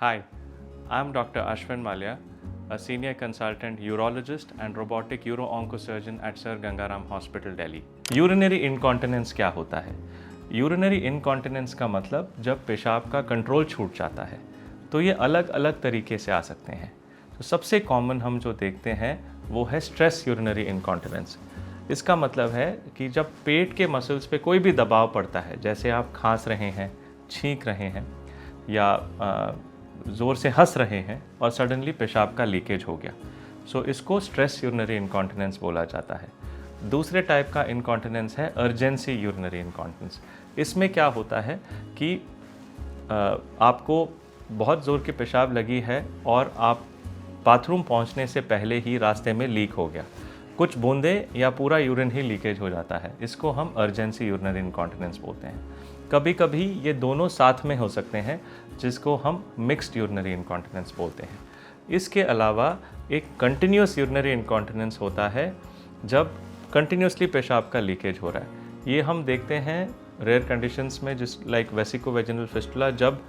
Hi, I'm Dr. Ashwin Malia, a senior consultant urologist and robotic uro-oncosurgeon at Sir Gangaram Hospital, Delhi. Urinary incontinence क्या होता है? Urinary incontinence का मतलब जब पेशाब का कंट्रोल छूट जाता है, तो ये अलग अलग तरीके से आ सकते हैं। तो सबसे कॉमन हम जो देखते हैं वो है स्ट्रेस यूरिनरी इनकॉन्टिनेंस। इसका मतलब है कि जब पेट के मसल्स पे कोई भी दबाव पड़ता है, जैसे आप खांस रहे हैं, छींक रहे हैं या ज़ोर से हंस रहे हैं और सडनली पेशाब का लीकेज हो गया, सो इसको स्ट्रेस यूरिनरी इनकॉन्टिनेंस बोला जाता है। दूसरे टाइप का इनकॉन्टिनेंस है अर्जेंसी यूरिनरी इनकॉन्टिनेंस। इसमें क्या होता है कि आपको बहुत ज़ोर की पेशाब लगी है और आप बाथरूम पहुंचने से पहले ही रास्ते में लीक हो गया, कुछ बूंदें या पूरा यूरिन ही लीकेज हो जाता है, इसको हम अर्जेंसी यूरिनरी इनकॉन्टिनेंस बोलते हैं। कभी कभी ये दोनों साथ में हो सकते हैं, जिसको हम मिक्स्ड यूरिनरी इनकॉन्टिनेंस बोलते हैं। इसके अलावा एक कंटिन्यूस यूरिनरी इनकॉन्टिनेंस होता है जब कंटिन्यूसली पेशाब का लीकेज हो रहा है। ये हम देखते हैं रेयर कंडीशंस में, जिस लाइक वेसिकोवेजिनल फिस्टुला, जब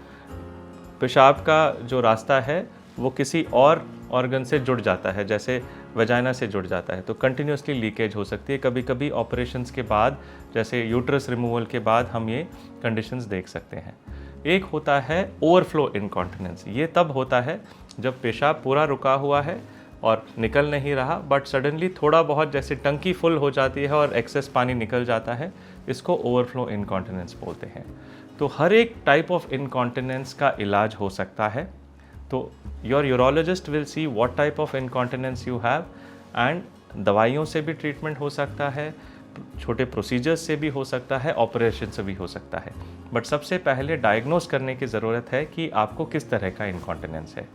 पेशाब का जो रास्ता है वो किसी और ऑर्गन से जुड़ जाता है, जैसे वेजाइना से जुड़ जाता है, तो कंटिन्यूसली लीकेज हो सकती है। कभी कभी ऑपरेशंस के बाद, जैसे यूट्रस रिमूवल के बाद, हम ये कंडीशंस देख सकते हैं। एक होता है ओवरफ्लो इनकॉन्टिनेंस। ये तब होता है जब पेशाब पूरा रुका हुआ है और निकल नहीं रहा, बट सडनली थोड़ा बहुत जैसे टंकी फुल हो जाती है और एक्सेस पानी निकल जाता है, इसको ओवरफ्लो इनकॉन्टिनेंस बोलते हैं। तो हर एक टाइप ऑफ इनकॉन्टिनेंस का इलाज हो सकता है। तो your urologist will see what type of incontinence you have, and दवाइयों से भी ट्रीटमेंट हो सकता है, छोटे प्रोसीजर्स से भी हो सकता है, ऑपरेशन से भी हो सकता है। बट सबसे पहले डायग्नोस करने की ज़रूरत है कि आपको किस तरह का इनकॉन्टिनेंस है।